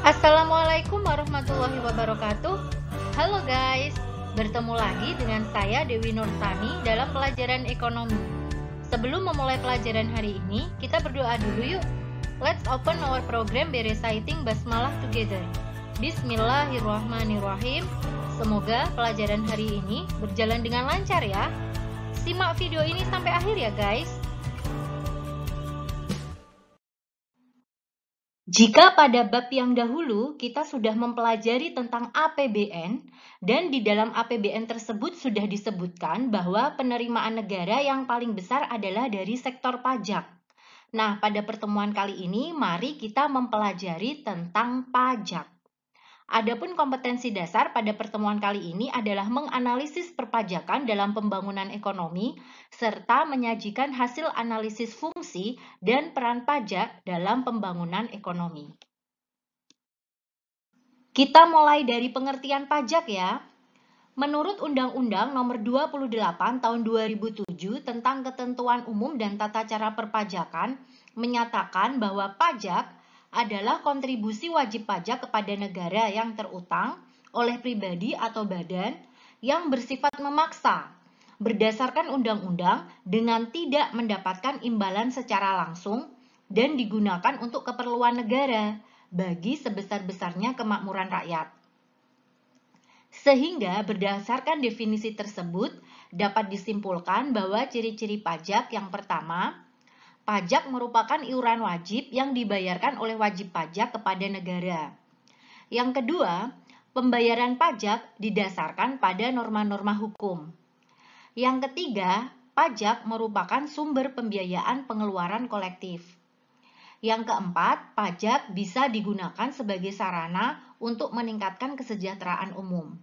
Assalamualaikum warahmatullahi wabarakatuh. Halo guys, bertemu lagi dengan saya Dewi Nurtani dalam pelajaran ekonomi. Sebelum memulai pelajaran hari ini, kita berdoa dulu yuk. Let's open our program by reciting Basmalah together. Bismillahirrahmanirrahim. Semoga pelajaran hari ini berjalan dengan lancar ya. Simak video ini sampai akhir ya guys. Jika pada bab yang dahulu kita sudah mempelajari tentang APBN, dan di dalam APBN tersebut sudah disebutkan bahwa penerimaan negara yang paling besar adalah dari sektor pajak. Nah, pada pertemuan kali ini mari kita mempelajari tentang pajak. Adapun kompetensi dasar pada pertemuan kali ini adalah menganalisis perpajakan dalam pembangunan ekonomi serta menyajikan hasil analisis fungsi dan peran pajak dalam pembangunan ekonomi. Kita mulai dari pengertian pajak ya. Menurut Undang-Undang Nomor 28 Tahun 2007 tentang Ketentuan Umum dan Tata Cara Perpajakan menyatakan bahwa pajak adalah kontribusi wajib pajak kepada negara yang terutang oleh pribadi atau badan yang bersifat memaksa berdasarkan undang-undang dengan tidak mendapatkan imbalan secara langsung dan digunakan untuk keperluan negara bagi sebesar-besarnya kemakmuran rakyat. Sehingga berdasarkan definisi tersebut dapat disimpulkan bahwa ciri-ciri pajak yang pertama, pajak merupakan iuran wajib yang dibayarkan oleh wajib pajak kepada negara. Yang kedua, pembayaran pajak didasarkan pada norma-norma hukum. Yang ketiga, pajak merupakan sumber pembiayaan pengeluaran kolektif. Yang keempat, pajak bisa digunakan sebagai sarana untuk meningkatkan kesejahteraan umum.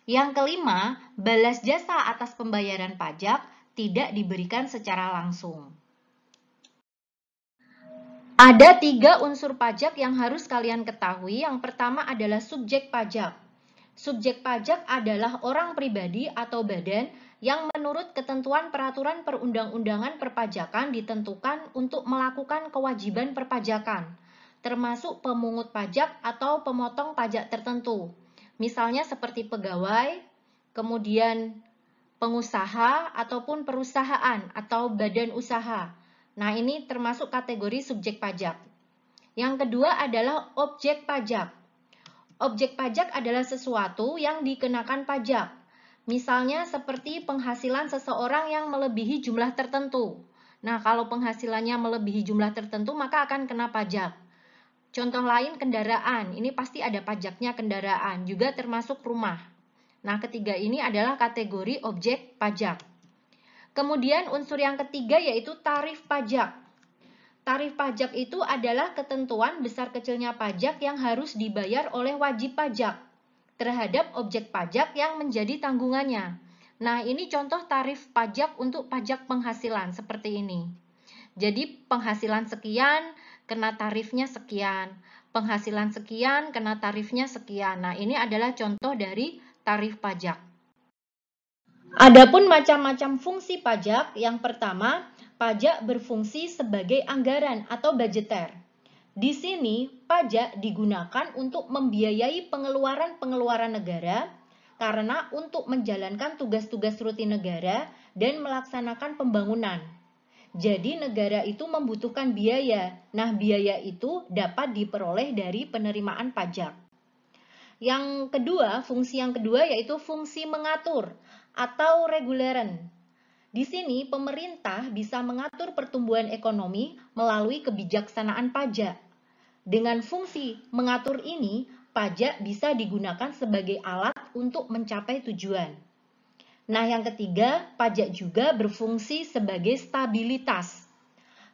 Yang kelima, balas jasa atas pembayaran pajak tidak diberikan secara langsung. Ada 3 unsur pajak yang harus kalian ketahui. Yang pertama adalah subjek pajak. Subjek pajak adalah orang pribadi atau badan yang menurut ketentuan peraturan perundang-undangan perpajakan ditentukan untuk melakukan kewajiban perpajakan, termasuk pemungut pajak atau pemotong pajak tertentu. Misalnya seperti pegawai, kemudian pengusaha ataupun perusahaan atau badan usaha. Nah, ini termasuk kategori subjek pajak. Yang kedua adalah objek pajak. Objek pajak adalah sesuatu yang dikenakan pajak. Misalnya seperti penghasilan seseorang yang melebihi jumlah tertentu. Nah, kalau penghasilannya melebihi jumlah tertentu, maka akan kena pajak. Contoh lain kendaraan, ini pasti ada pajaknya kendaraan, juga termasuk rumah. Nah, ketiga ini adalah kategori objek pajak. Kemudian unsur yang ketiga yaitu tarif pajak. Tarif pajak itu adalah ketentuan besar kecilnya pajak yang harus dibayar oleh wajib pajak terhadap objek pajak yang menjadi tanggungannya. Nah, ini contoh tarif pajak untuk pajak penghasilan seperti ini. Jadi penghasilan sekian kena tarifnya sekian, penghasilan sekian kena tarifnya sekian. Nah, ini adalah contoh dari tarif pajak. Adapun macam-macam fungsi pajak, yang pertama, pajak berfungsi sebagai anggaran atau budgeter. Di sini, pajak digunakan untuk membiayai pengeluaran-pengeluaran negara karena untuk menjalankan tugas-tugas rutin negara dan melaksanakan pembangunan. Jadi, negara itu membutuhkan biaya. Nah, biaya itu dapat diperoleh dari penerimaan pajak. Yang kedua, fungsi yang kedua yaitu fungsi mengatur atau reguleran. Di sini pemerintah bisa mengatur pertumbuhan ekonomi melalui kebijaksanaan pajak. Dengan fungsi mengatur ini, pajak bisa digunakan sebagai alat untuk mencapai tujuan. Nah, yang ketiga, pajak juga berfungsi sebagai stabilitas.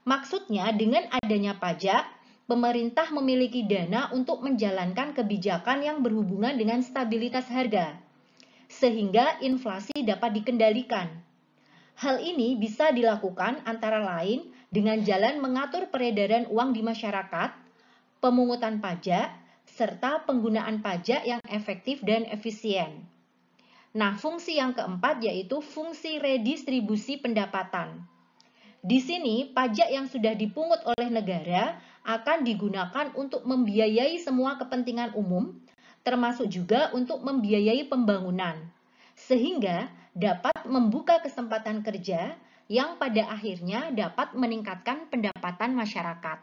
Maksudnya, dengan adanya pajak, pemerintah memiliki dana untuk menjalankan kebijakan yang berhubungan dengan stabilitas harga, sehingga inflasi dapat dikendalikan. Hal ini bisa dilakukan antara lain dengan jalan mengatur peredaran uang di masyarakat, pemungutan pajak, serta penggunaan pajak yang efektif dan efisien. Nah, fungsi yang keempat yaitu fungsi redistribusi pendapatan. Di sini, pajak yang sudah dipungut oleh negara akan digunakan untuk membiayai semua kepentingan umum, termasuk juga untuk membiayai pembangunan, sehingga dapat membuka kesempatan kerja yang pada akhirnya dapat meningkatkan pendapatan masyarakat.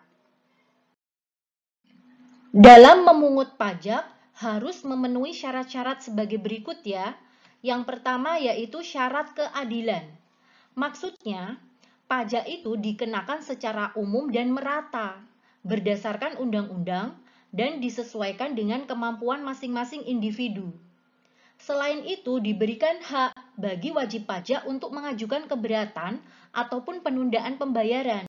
Dalam memungut pajak, harus memenuhi syarat-syarat sebagai berikut ya. Yang pertama yaitu syarat keadilan. Maksudnya, pajak itu dikenakan secara umum dan merata, berdasarkan undang-undang dan disesuaikan dengan kemampuan masing-masing individu. Selain itu, diberikan hak bagi wajib pajak untuk mengajukan keberatan ataupun penundaan pembayaran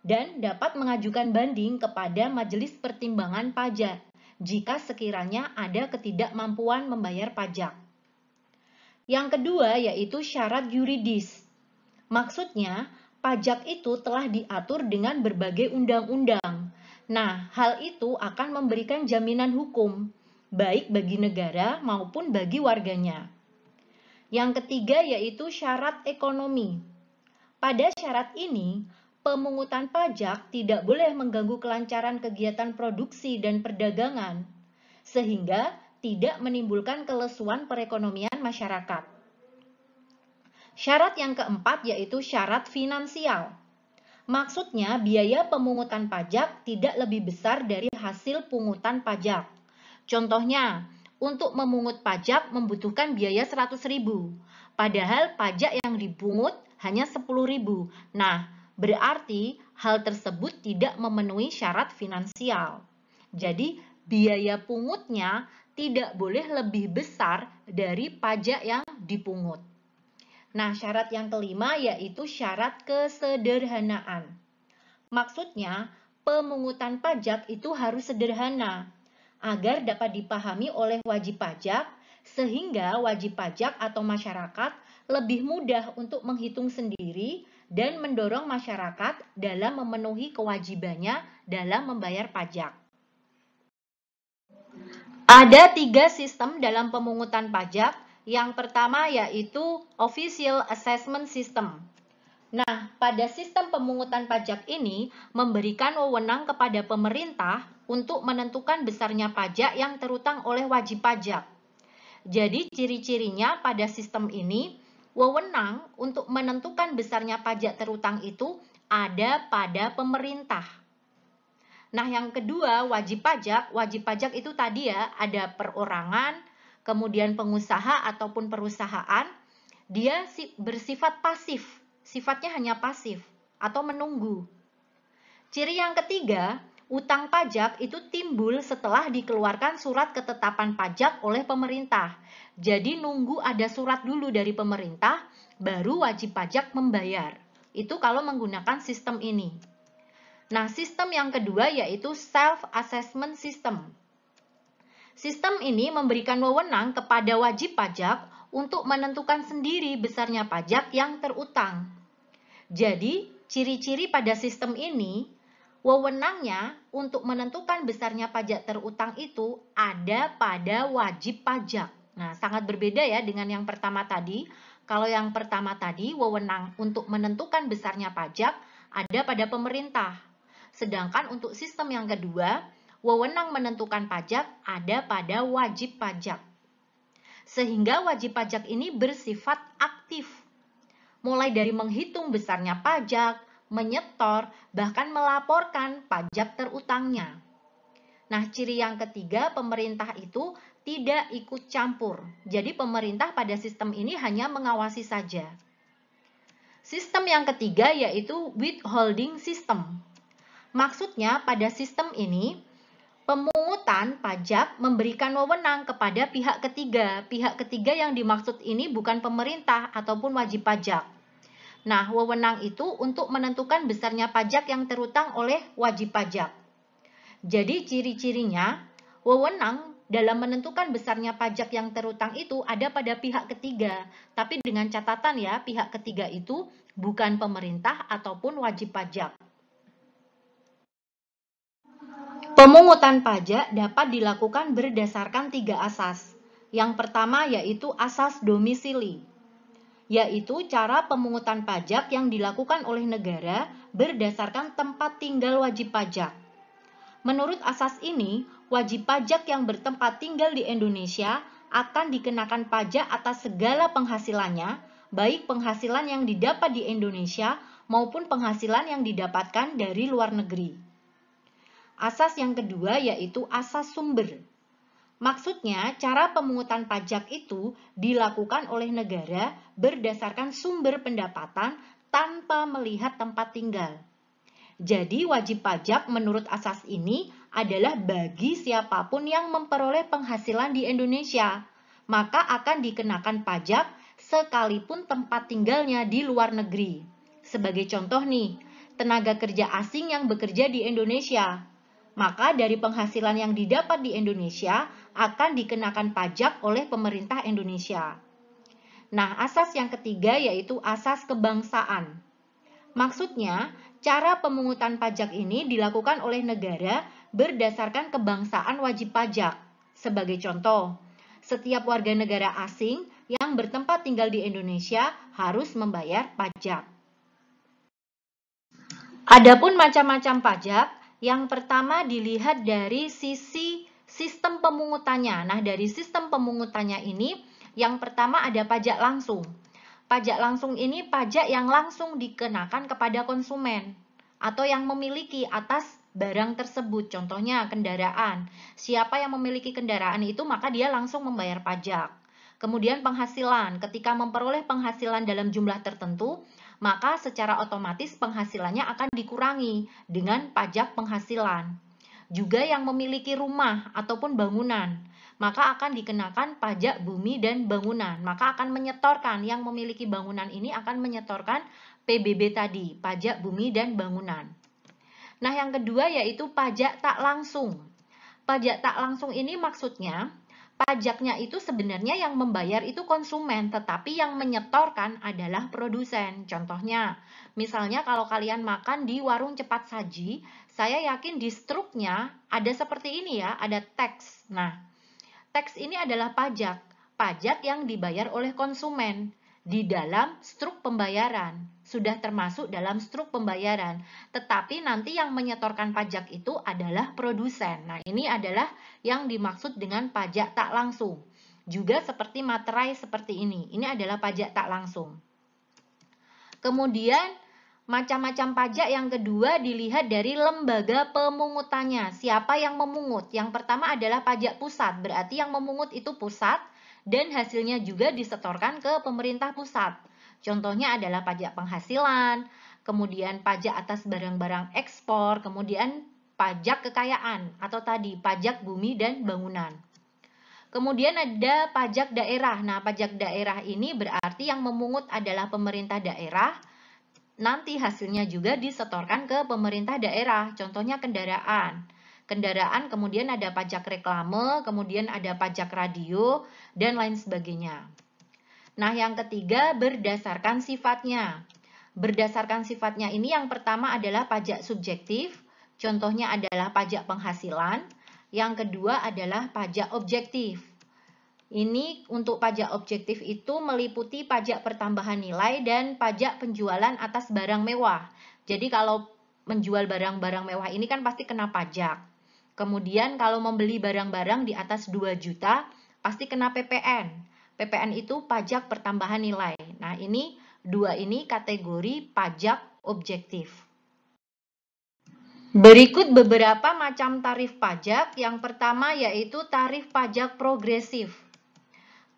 dan dapat mengajukan banding kepada Majelis Pertimbangan Pajak jika sekiranya ada ketidakmampuan membayar pajak. Yang kedua yaitu syarat yuridis. Maksudnya, pajak itu telah diatur dengan berbagai undang-undang. Nah, hal itu akan memberikan jaminan hukum, baik bagi negara maupun bagi warganya. Yang ketiga yaitu syarat ekonomi. Pada syarat ini, pemungutan pajak tidak boleh mengganggu kelancaran kegiatan produksi dan perdagangan, sehingga tidak menimbulkan kelesuan perekonomian masyarakat. Syarat yang keempat yaitu syarat finansial. Maksudnya, biaya pemungutan pajak tidak lebih besar dari hasil pungutan pajak. Contohnya, untuk memungut pajak membutuhkan biaya 100.000, padahal pajak yang dipungut hanya 10.000. Nah, berarti hal tersebut tidak memenuhi syarat finansial. Jadi, biaya pungutnya tidak boleh lebih besar dari pajak yang dipungut. Nah, syarat yang kelima yaitu syarat kesederhanaan. Maksudnya, pemungutan pajak itu harus sederhana agar dapat dipahami oleh wajib pajak, sehingga wajib pajak atau masyarakat lebih mudah untuk menghitung sendiri dan mendorong masyarakat dalam memenuhi kewajibannya dalam membayar pajak. Ada 3 sistem dalam pemungutan pajak. Yang pertama yaitu Official Assessment System. Nah, pada sistem pemungutan pajak ini memberikan wewenang kepada pemerintah untuk menentukan besarnya pajak yang terutang oleh wajib pajak. Jadi, ciri-cirinya pada sistem ini, wewenang untuk menentukan besarnya pajak terutang itu ada pada pemerintah. Nah, yang kedua, wajib pajak. Wajib pajak itu tadi ya, ada perorangan, kemudian pengusaha ataupun perusahaan, dia bersifat pasif, sifatnya hanya pasif atau menunggu. Ciri yang ketiga, utang pajak itu timbul setelah dikeluarkan surat ketetapan pajak oleh pemerintah. Jadi nunggu ada surat dulu dari pemerintah, baru wajib pajak membayar. Itu kalau menggunakan sistem ini. Nah, sistem yang kedua yaitu Self-Assessment System. Sistem ini memberikan wewenang kepada wajib pajak untuk menentukan sendiri besarnya pajak yang terutang. Jadi, ciri-ciri pada sistem ini, wewenangnya untuk menentukan besarnya pajak terutang itu ada pada wajib pajak. Nah, sangat berbeda ya dengan yang pertama tadi. Kalau yang pertama tadi, wewenang untuk menentukan besarnya pajak ada pada pemerintah. Sedangkan untuk sistem yang kedua, wewenang menentukan pajak ada pada wajib pajak. Sehingga wajib pajak ini bersifat aktif. Mulai dari menghitung besarnya pajak, menyetor, bahkan melaporkan pajak terutangnya. Nah, ciri yang ketiga, pemerintah itu tidak ikut campur. Jadi pemerintah pada sistem ini hanya mengawasi saja. Sistem yang ketiga yaitu withholding system. Maksudnya pada sistem ini, pemungutan pajak memberikan wewenang kepada pihak ketiga. Pihak ketiga yang dimaksud ini bukan pemerintah ataupun wajib pajak. Nah, wewenang itu untuk menentukan besarnya pajak yang terutang oleh wajib pajak. Jadi, ciri-cirinya, wewenang dalam menentukan besarnya pajak yang terutang itu ada pada pihak ketiga. Tapi dengan catatan ya, pihak ketiga itu bukan pemerintah ataupun wajib pajak. Pemungutan pajak dapat dilakukan berdasarkan 3 asas. Yang pertama yaitu asas domisili, yaitu cara pemungutan pajak yang dilakukan oleh negara berdasarkan tempat tinggal wajib pajak. Menurut asas ini, wajib pajak yang bertempat tinggal di Indonesia akan dikenakan pajak atas segala penghasilannya, baik penghasilan yang didapat di Indonesia maupun penghasilan yang didapatkan dari luar negeri. Asas yang kedua yaitu asas sumber. Maksudnya, cara pemungutan pajak itu dilakukan oleh negara berdasarkan sumber pendapatan tanpa melihat tempat tinggal. Jadi, wajib pajak menurut asas ini adalah bagi siapapun yang memperoleh penghasilan di Indonesia, maka akan dikenakan pajak sekalipun tempat tinggalnya di luar negeri. Sebagai contoh nih, tenaga kerja asing yang bekerja di Indonesia, maka dari penghasilan yang didapat di Indonesia akan dikenakan pajak oleh pemerintah Indonesia. Nah, asas yang ketiga yaitu asas kebangsaan. Maksudnya, cara pemungutan pajak ini dilakukan oleh negara berdasarkan kebangsaan wajib pajak. Sebagai contoh, setiap warga negara asing yang bertempat tinggal di Indonesia harus membayar pajak. Adapun macam-macam pajak, yang pertama dilihat dari sisi sistem pemungutannya. Nah, dari sistem pemungutannya ini, yang pertama ada pajak langsung. Pajak langsung ini pajak yang langsung dikenakan kepada konsumen atau yang memiliki atas barang tersebut. Contohnya kendaraan. Siapa yang memiliki kendaraan itu maka dia langsung membayar pajak. Kemudian penghasilan. Ketika memperoleh penghasilan dalam jumlah tertentu, maka secara otomatis penghasilannya akan dikurangi dengan pajak penghasilan. Juga yang memiliki rumah ataupun bangunan, maka akan dikenakan pajak bumi dan bangunan. Maka akan menyetorkan, yang memiliki bangunan ini akan menyetorkan PBB tadi, pajak bumi dan bangunan. Nah, yang kedua yaitu pajak tak langsung. Pajak tak langsung ini maksudnya, pajaknya itu sebenarnya yang membayar itu konsumen, tetapi yang menyetorkan adalah produsen. Contohnya, misalnya kalau kalian makan di warung cepat saji, saya yakin di struknya ada seperti ini ya, ada tax. Nah, tax ini adalah pajak yang dibayar oleh konsumen di dalam struk pembayaran. Sudah termasuk dalam struk pembayaran. Tetapi nanti yang menyetorkan pajak itu adalah produsen. Nah, ini adalah yang dimaksud dengan pajak tak langsung. Juga seperti materai seperti ini. Ini adalah pajak tak langsung. Kemudian, macam-macam pajak yang kedua dilihat dari lembaga pemungutannya. Siapa yang memungut? Yang pertama adalah pajak pusat. Berarti yang memungut itu pusat dan hasilnya juga disetorkan ke pemerintah pusat. Contohnya adalah pajak penghasilan, kemudian pajak atas barang-barang ekspor, kemudian pajak kekayaan atau tadi pajak bumi dan bangunan. Kemudian ada pajak daerah. Nah, pajak daerah ini berarti yang memungut adalah pemerintah daerah. Nanti hasilnya juga disetorkan ke pemerintah daerah. Contohnya kendaraan. Kendaraan kemudian ada pajak reklame, kemudian ada pajak radio, dan lain sebagainya. Nah, yang ketiga berdasarkan sifatnya. Berdasarkan sifatnya ini yang pertama adalah pajak subjektif. Contohnya adalah pajak penghasilan. Yang kedua adalah pajak objektif. Ini untuk pajak objektif itu meliputi pajak pertambahan nilai dan pajak penjualan atas barang mewah. Jadi kalau menjual barang-barang mewah ini kan pasti kena pajak. Kemudian kalau membeli barang-barang di atas 2 juta pasti kena PPN. PPN itu pajak pertambahan nilai. Nah, ini dua ini kategori pajak objektif. Berikut beberapa macam tarif pajak. Yang pertama yaitu tarif pajak progresif.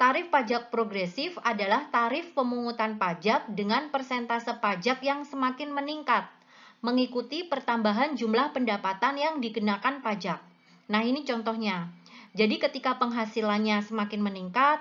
Tarif pajak progresif adalah tarif pemungutan pajak dengan persentase pajak yang semakin meningkat, mengikuti pertambahan jumlah pendapatan yang dikenakan pajak. Nah, ini contohnya. Jadi ketika penghasilannya semakin meningkat,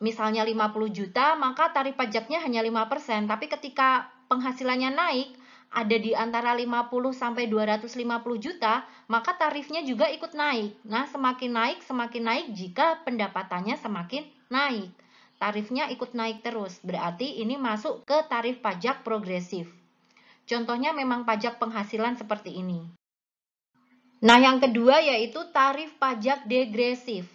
misalnya 50 juta, maka tarif pajaknya hanya 5%. Tapi ketika penghasilannya naik, ada di antara 50 sampai 250 juta, maka tarifnya juga ikut naik. Nah, semakin naik jika pendapatannya semakin naik. Tarifnya ikut naik terus, berarti ini masuk ke tarif pajak progresif. Contohnya memang pajak penghasilan seperti ini. Nah, yang kedua yaitu tarif pajak degresif.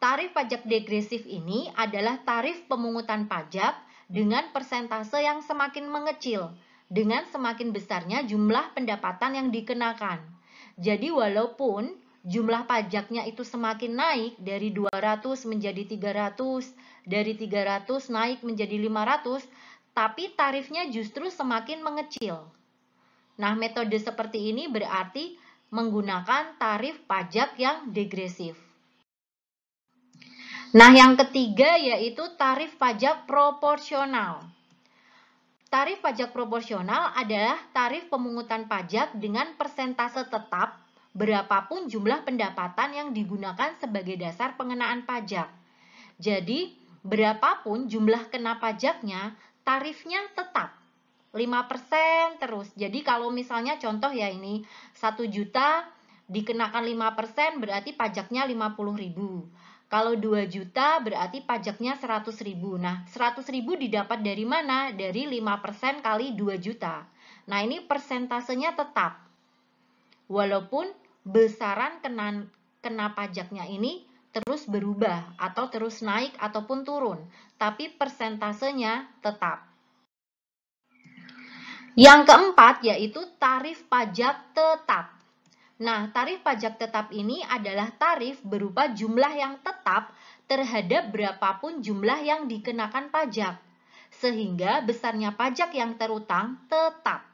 Tarif pajak degresif ini adalah tarif pemungutan pajak dengan persentase yang semakin mengecil, dengan semakin besarnya jumlah pendapatan yang dikenakan. Jadi walaupun jumlah pajaknya itu semakin naik dari 200 menjadi 300, dari 300 naik menjadi 500, tapi tarifnya justru semakin mengecil. Nah, metode seperti ini berarti menggunakan tarif pajak yang degresif. Nah, yang ketiga yaitu tarif pajak proporsional. Tarif pajak proporsional adalah tarif pemungutan pajak dengan persentase tetap berapapun jumlah pendapatan yang digunakan sebagai dasar pengenaan pajak. Jadi, berapapun jumlah kena pajaknya, tarifnya tetap 5% terus. Jadi kalau misalnya contoh ya ini 1 juta dikenakan 5% berarti pajaknya 50.000. Kalau 2 juta berarti pajaknya 100.000. Nah, 100.000 didapat dari mana? Dari 5% kali 2 juta. Nah, ini persentasenya tetap. Walaupun besaran kena pajaknya ini terus berubah atau terus naik ataupun turun, tapi persentasenya tetap. Yang keempat yaitu tarif pajak tetap. Nah, tarif pajak tetap ini adalah tarif berupa jumlah yang tetap terhadap berapapun jumlah yang dikenakan pajak, sehingga besarnya pajak yang terutang tetap.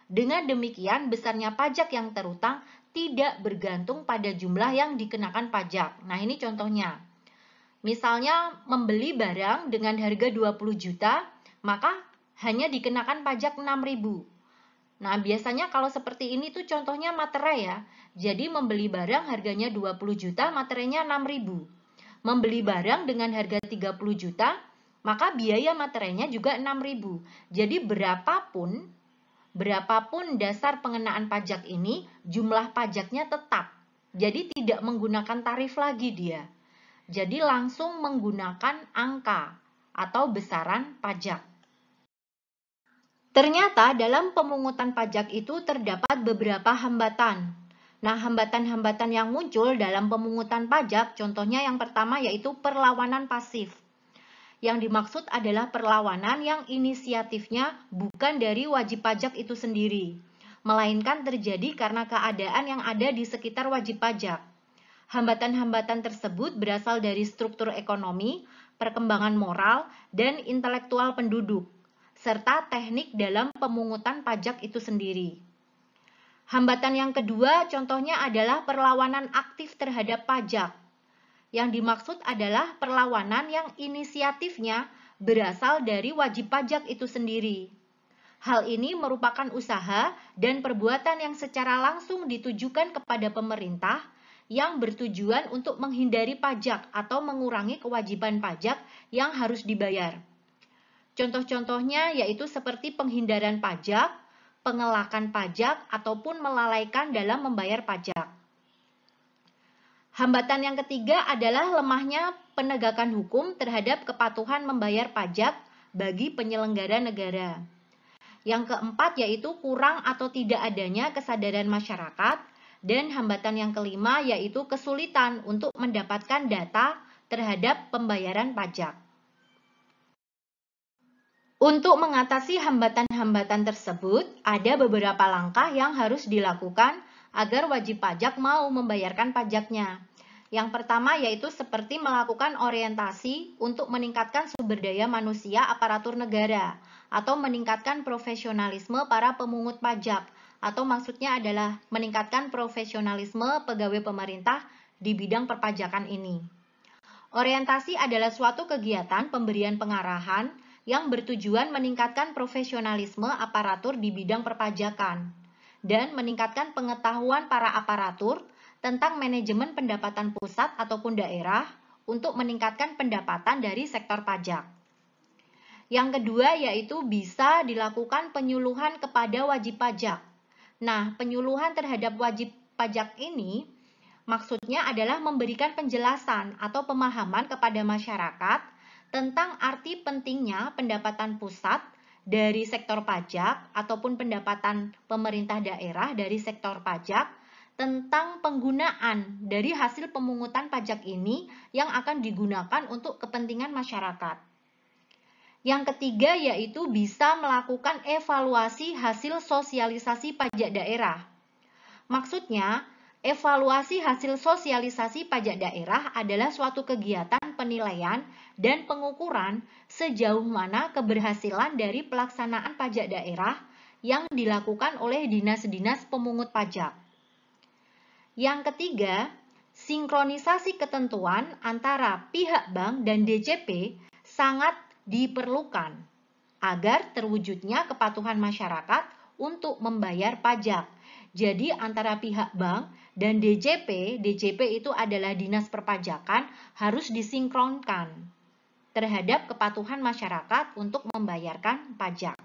Dengan demikian, besarnya pajak yang terutang tidak bergantung pada jumlah yang dikenakan pajak. Nah, ini contohnya. Misalnya membeli barang dengan harga 20 juta, maka hanya dikenakan pajak 6.000. Nah, biasanya kalau seperti ini tuh contohnya materai ya. Jadi membeli barang harganya 20 juta, materainya 6.000. Membeli barang dengan harga 30 juta, maka biaya materainya juga 6.000. Jadi berapapun dasar pengenaan pajak ini, jumlah pajaknya tetap. Jadi tidak menggunakan tarif lagi dia. Jadi langsung menggunakan angka atau besaran pajak. Ternyata dalam pemungutan pajak itu terdapat beberapa hambatan. Nah, hambatan-hambatan yang muncul dalam pemungutan pajak, contohnya yang pertama yaitu perlawanan pasif. Yang dimaksud adalah perlawanan yang inisiatifnya bukan dari wajib pajak itu sendiri, melainkan terjadi karena keadaan yang ada di sekitar wajib pajak. Hambatan-hambatan tersebut berasal dari struktur ekonomi, perkembangan moral, dan intelektual penduduk, serta teknik dalam pemungutan pajak itu sendiri. Hambatan yang kedua contohnya adalah perlawanan aktif terhadap pajak. Yang dimaksud adalah perlawanan yang inisiatifnya berasal dari wajib pajak itu sendiri. Hal ini merupakan usaha dan perbuatan yang secara langsung ditujukan kepada pemerintah yang bertujuan untuk menghindari pajak atau mengurangi kewajiban pajak yang harus dibayar. Contoh-contohnya yaitu seperti penghindaran pajak, pengelakan pajak, ataupun melalaikan dalam membayar pajak. Hambatan yang ketiga adalah lemahnya penegakan hukum terhadap kepatuhan membayar pajak bagi penyelenggara negara. Yang keempat yaitu kurang atau tidak adanya kesadaran masyarakat. Dan hambatan yang kelima yaitu kesulitan untuk mendapatkan data terhadap pembayaran pajak. Untuk mengatasi hambatan-hambatan tersebut, ada beberapa langkah yang harus dilakukan agar wajib pajak mau membayarkan pajaknya. Yang pertama yaitu seperti melakukan orientasi untuk meningkatkan sumber daya manusia aparatur negara atau meningkatkan profesionalisme para pemungut pajak, atau maksudnya adalah meningkatkan profesionalisme pegawai pemerintah di bidang perpajakan ini. Orientasi adalah suatu kegiatan pemberian pengarahan yang bertujuan meningkatkan profesionalisme aparatur di bidang perpajakan dan meningkatkan pengetahuan para aparatur tentang manajemen pendapatan pusat ataupun daerah untuk meningkatkan pendapatan dari sektor pajak. Yang kedua yaitu bisa dilakukan penyuluhan kepada wajib pajak. Nah, penyuluhan terhadap wajib pajak ini maksudnya adalah memberikan penjelasan atau pemahaman kepada masyarakat tentang arti pentingnya pendapatan pusat dari sektor pajak ataupun pendapatan pemerintah daerah dari sektor pajak, tentang penggunaan dari hasil pemungutan pajak ini yang akan digunakan untuk kepentingan masyarakat. Yang ketiga yaitu bisa melakukan evaluasi hasil sosialisasi pajak daerah. Maksudnya, evaluasi hasil sosialisasi pajak daerah adalah suatu kegiatan penilaian dan pengukuran sejauh mana keberhasilan dari pelaksanaan pajak daerah yang dilakukan oleh dinas-dinas pemungut pajak. Yang ketiga, sinkronisasi ketentuan antara pihak bank dan DJP sangat diperlukan agar terwujudnya kepatuhan masyarakat untuk membayar pajak. Jadi antara pihak bank dan DJP itu adalah Dinas Perpajakan, harus disinkronkan terhadap kepatuhan masyarakat untuk membayarkan pajak.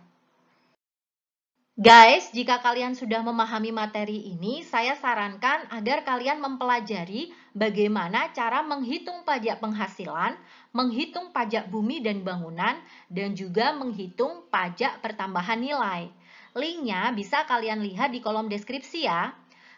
Guys, jika kalian sudah memahami materi ini, saya sarankan agar kalian mempelajari bagaimana cara menghitung pajak penghasilan, menghitung pajak bumi dan bangunan, dan juga menghitung pajak pertambahan nilai. Linknya bisa kalian lihat di kolom deskripsi ya.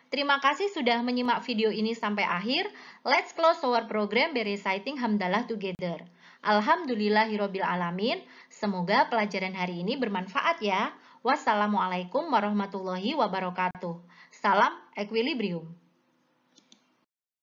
Terima kasih sudah menyimak video ini sampai akhir. Let's close our program by reciting Hamdalah together. Alhamdulillahirabbil alamin. Semoga pelajaran hari ini bermanfaat ya. Wassalamualaikum warahmatullahi wabarakatuh. Salam equilibrium.